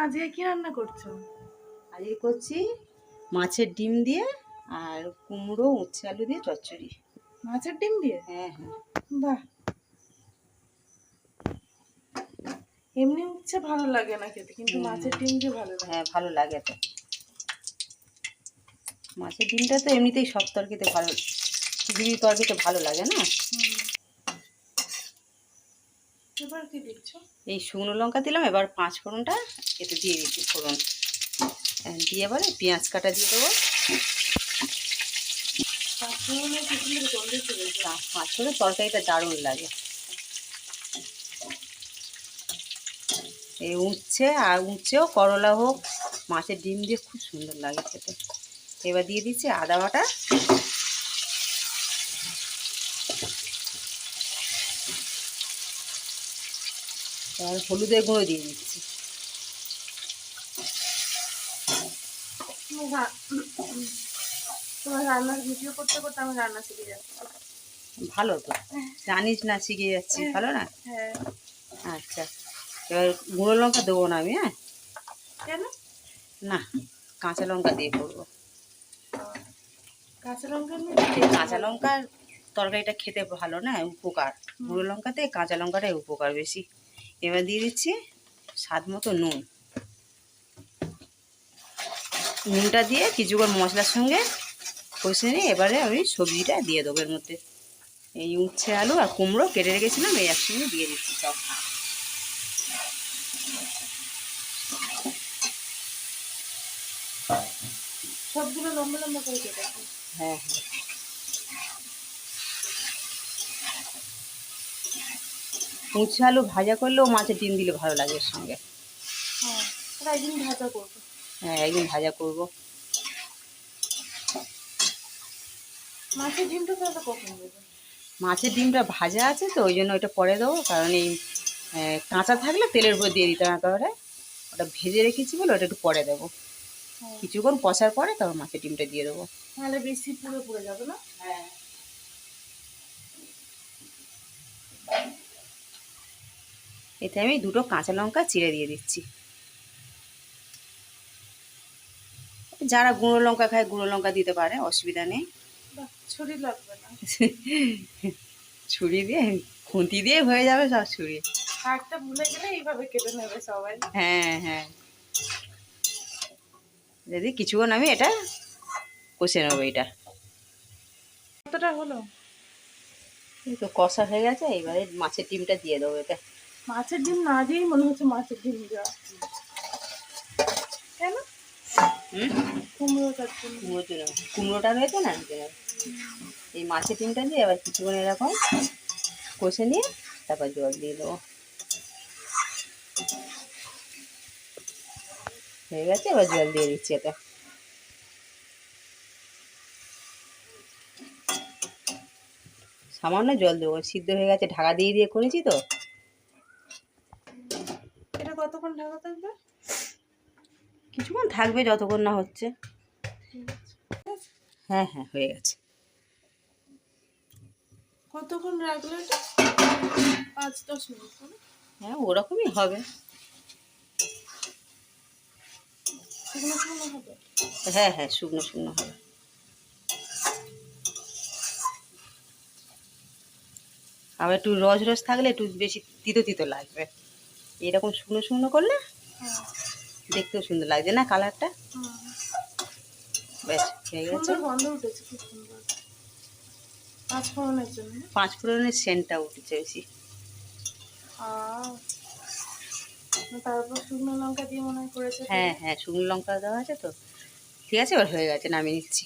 আজকে কি রান্না করছো? আজকে করছি মাছের ডিম দিয়ে আর কুমড়ো উচ্ছে আলু দিয়ে চচ্চড়ি। মাছের ডিম দিয়ে? হ্যাঁ হ্যাঁ। বাহ, এমনি উচ্ছে ভালো লাগে না খেতে, কিন্তু মাছের ডিম দিয়ে ভালো লাগে। হ্যাঁ ভালো লাগে তো। মাছের ডিমটা তো এমনিতেই সব তরকারিতে ভালো, খিচুড়ি তরকারিতে ভালো লাগে না। এবার কি দিচ্ছ? এই শুকনো লঙ্কা দিলাম, এবার পাঁচ ফোড়নটা এতে দিয়ে দিচ্ছি ফোড়ন দিয়ে এবারে পেঁয়াজ কাটা দিয়ে দেবো। পাঁচ ফোড়নের কি সুন্দর গন্ধ চলে যায়। পাঁচ ফোড়ন তরকারিটা দারুণ লাগে। এই উচ্ছে আর উচ্ছেও করলা হোক মাছের ডিম দিয়ে খুব সুন্দর লাগে খেতে। এবার দিয়ে দিচ্ছি আদা বাটা, আর হলুদের গুঁড়ো দিয়ে দিচ্ছি। তোমার রান্নার ভিডিও করতে করতে আমি রান্না শিখে যাচ্ছি। ভালো তো, জানিস না, শিখে যাচ্ছি, ভালো না? হ্যাঁ। আচ্ছা, এবার গুঁড়ো লঙ্কা দেবো না আমি। হ্যাঁ, কেন? না, কাঁচা লঙ্কা দিয়ে করবো। কাঁচা লঙ্কা কাঁচা লঙ্কার তরকারিটা খেতে ভালো না, উপকার। গুঁড়ো লঙ্কাতে কাঁচা লঙ্কাটাই উপকার বেশি। এবার দিয়ে দিচ্ছি স্বাদ মতো নুন। নুনটা দিয়ে কিছুক্ষণ মশলার সঙ্গে কষে নিয়ে এবারে আমি সবজিটা দিয়ে দেবো এর মধ্যে। এই উচ্ছে আলু আর কুমড়ো কেটে রেখেছিলাম, এই একসঙ্গে দিয়ে দিচ্ছি সব। সবগুলো লম্বা লম্বা করে কেটে। হ্যাঁ হ্যাঁ। উচ্ছে আলু ভাজা করলেও মাছের ডিম দিলে ভালো লাগে এর সঙ্গে। হ্যাঁ, একদিন ভাজা করবো। হ্যাঁ, একদিন ভাজা করবো। মাছের ডিমটা তাহলে কখন দেবো? মাছের ডিমটা ভাজা আছে তো, ওই জন্য ওইটা পরে দেবো। কারণ এই কাঁচা থাকলে তেলের উপর দিয়ে দিতে হবে, একেবারে ওটা ভেজে রেখেছি বলে ওটা একটু পরে দেবো। কিছুক্ষণ কষার পরে তারপর মাছের ডিমটা দিয়ে দেবো। তাহলে বেশি পুড়ে পুড়ে যাবে না? হ্যাঁ। এতে আমি দুটো কাঁচা লঙ্কা চিড়ে দিয়ে দিচ্ছি। যারা গুঁড়ো লঙ্কা খায় গুঁড়ো লঙ্কা দিতে পারে, অসুবিধা নেই। ছুরি লাগবে না। ছুরি দিয়ে, খুন্তি দিয়ে হয়ে যাবে সব। ছুরি কাটতে ভুলে গেলে এইভাবে কেটে নেবে সবাই। হ্যাঁ হ্যাঁ। যদি কিছুক্ষণ আমি এটা কষে নেবো। এটা কতটা হলো? এই তো কষা হয়ে গেছে, এবারে মাছের ডিমটা দিয়ে দেবো এটা। মাছের ডিম না দিয়েই মনে হচ্ছে মাছের ডিম দেওয়া। কেন? কুমড়োটার জন্য। কুমড়োটা রয়েছে না, এই মাছের ডিমটা দিয়ে এবার কিছুক্ষণ এরকম কষে নিয়ে তারপর জল দিয়ে দেবো। হয়ে গেছে, এবার জল দিয়ে দিচ্ছি এটা। সামান্য জল দেবো, সিদ্ধ হয়ে গেছে, ঢাকা দিয়ে দিয়ে করেছি তো। এটা কতক্ষণ ঢাকা থাকবে? কিছুক্ষণ থাকবে, যতক্ষণ না হচ্ছে। হ্যাঁ হ্যাঁ, হয়ে গেছে। কতক্ষণ রাখলে এটা? 5-10 মিনিট। হ্যাঁ, ওরকমই হবে। শুকনো শুকনো হবে? হ্যাঁ হ্যাঁ, শুকনো শুকনো হবে। আবার একটু রস রস থাকলে একটু বেশি তিতো তিতো লাগবে। এরকম শুকনো শুকনো করলে দেখতেও সুন্দর লাগছে না, কালারটা। বেশ হয়ে গেছে। সুন্দর গন্ধ উঠেছে, খুব সুন্দর। পাঁচ ফোড়নের জন্য। পাঁচ ফোড়নের সেন্টটা উঠেছে বেশি। তারপর শুকনো লঙ্কা দিয়ে মনে হয় করেছে। হ্যাঁ হ্যাঁ, শুকনো লঙ্কা দেওয়া আছে তো। ঠিক আছে, এবার হয়ে গেছে, নামিয়ে নিচ্ছি।